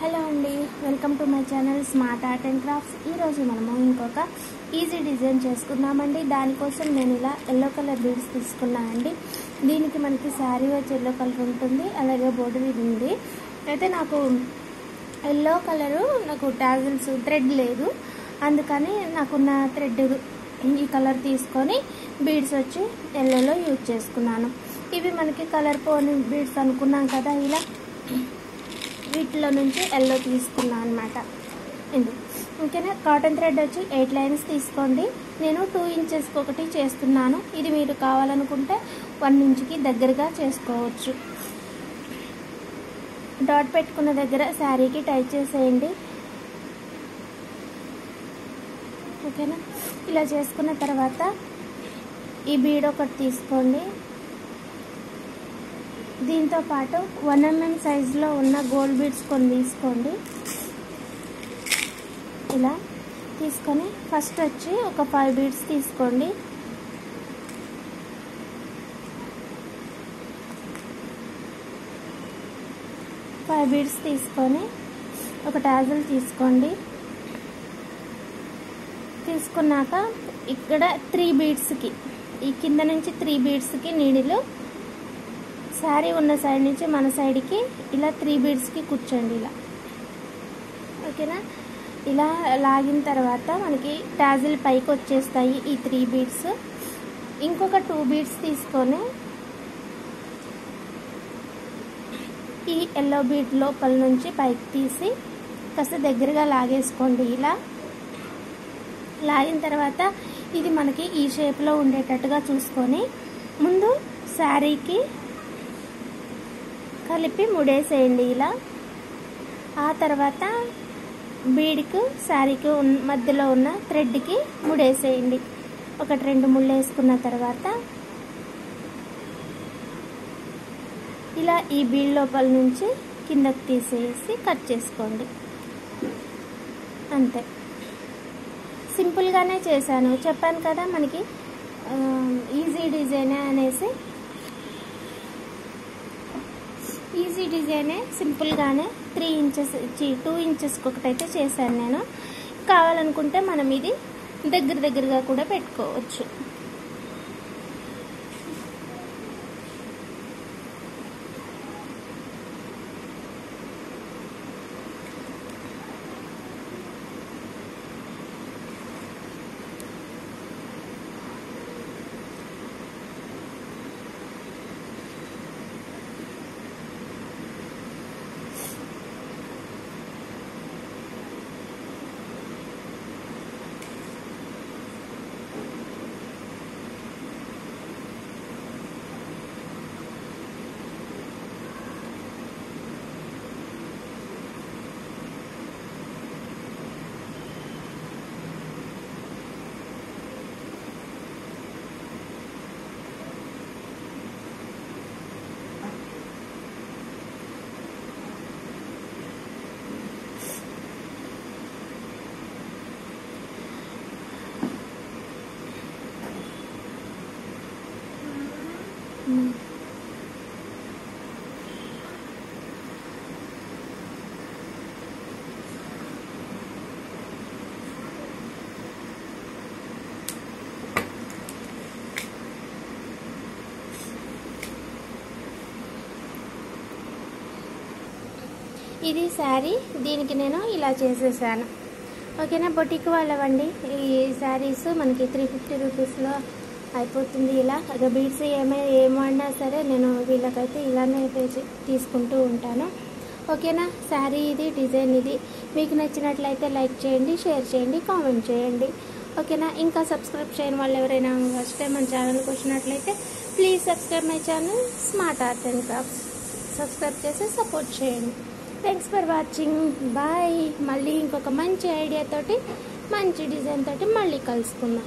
Hello అండి, welcome to my channel smart art and crafts. ఈరోజు మనము ఇంకొక ఈజీ డిజైన్ చేసుకుందామండి. దానికోసం నేను ఇలా ఎల్లో కలర్ బీడ్స్ తీసుకున్నానండి. దీనికి మనకి శారీ వచ్చి ఎల్లో కలర్ ఉంటుంది, అలాగే బోర్డర్ ఇది ఉంది. అయితే నాకు ఎల్లో కలరు నాకు టాజిల్స్ థ్రెడ్ లేదు, అందుకని నాకున్న థ్రెడ్ ఈ కలర్ తీసుకొని బీడ్స్ వచ్చి ఎల్లోలో యూజ్ చేసుకున్నాను. ఇవి మనకి కలర్ పోని బీడ్స్ అనుకున్నాం కదా, ఇలా వీటిలో నుంచి ఎల్లో తీసుకున్నాను అనమాట. ఇది ఓకేనా. కాటన్ థ్రెడ్ వచ్చి 8 లైన్స్ తీసుకోండి. నేను 2 ఇంచెస్కి ఒకటి చేస్తున్నాను. ఇది మీరు కావాలనుకుంటే 1 ఇంచ్కి దగ్గరగా చేసుకోవచ్చు. డాట్ పెట్టుకున్న దగ్గర శారీకి టై చేసేయండి. ఓకేనా. ఇలా చేసుకున్న తర్వాత ఈ బీడ్ ఒకటి తీసుకోండి. దీంతో పాటు 1 mm సైజులో ఉన్న గోల్డ్ బీడ్స్ కొన్ని తీసుకోండి. ఇలా తీసుకొని ఫస్ట్ వచ్చి ఒక 5 బీడ్స్ తీసుకోండి. ఫైవ్ బీడ్స్ తీసుకొని ఒక టాజిల్ తీసుకోండి. తీసుకున్నాక ఇక్కడ 3 బీడ్స్కి ఈ కింద నుంచి 3 బీడ్స్కి నీడిలు శారీ ఉన్న సైడ్ నుంచి మన సైడ్కి ఇలా 3 బీడ్స్కి కూర్చోండి ఇలా. ఓకేనా. ఇలా లాగిన తర్వాత మనకి టాజిల్ పైకి వచ్చేస్తాయి ఈ 3 బీడ్స్. ఇంకొక 2 బీడ్స్ తీసుకొని ఈ ఎల్లో బీడ్ లోపల నుంచి పైకి తీసి కాస్త దగ్గరగా లాగేసుకోండి. ఇలా లాగిన తర్వాత ఇది మనకి ఈ షేప్లో ఉండేటట్టుగా చూసుకొని ముందు శారీకి కలిపి ముడేసేయండి ఇలా. ఆ తర్వాత బీడ్కు శారీకి మధ్యలో ఉన్న థ్రెడ్కి ముడేసేయండి. 1-2 ముళ్ళు వేసుకున్న తర్వాత ఇలా ఈ బీడ్ లోపల నుంచి కిందకు తీసేసి కట్ చేసుకోండి. అంతే, సింపుల్గానే చేశాను. చెప్పాను కదా మనకి ఈజీ డిజైనే అనేసి. ఈజీ డిజైనే సింపుల్గానే 2 ఇంచెస్కి ఒకటైతే చేశాను నేను. కావాలనుకుంటే మనం ఇది దగ్గరగా కూడా పెట్టుకోవచ్చు. ఇది శారీ, దీనికి నేను ఇలా చేసేసాను. ఓకేనా. బొటిక్ వాళ్ళవండి ఈ శారీస్ మనకి 350 రూపీస్లో అయిపోతుంది. ఇలా బీడ్స్ ఏమన్నా సరే నేను వీళ్ళకైతే ఇలానే తీసుకుంటూ ఉంటాను. ఓకేనా. శారీ ఇది, డిజైన్ ఇది. మీకు నచ్చినట్లయితే లైక్ చేయండి, షేర్ చేయండి, కామెంట్ చేయండి. ఓకేనా. ఇంకా సబ్స్క్రైబ్ చేయని వాళ్ళు ఎవరైనా ఫస్ట్ టైం మన ఛానల్కి వచ్చినట్లయితే please subscribe my channel smart art and crafts. Subscribe చేసి సపోర్ట్ చేయండి. Thanks for watching. బాయ్. మళ్ళీ ఇంకొక మంచి ఐడియా తోటి మంచి డిజైన్ తోటి మళ్ళీ కలుసుకుందాం.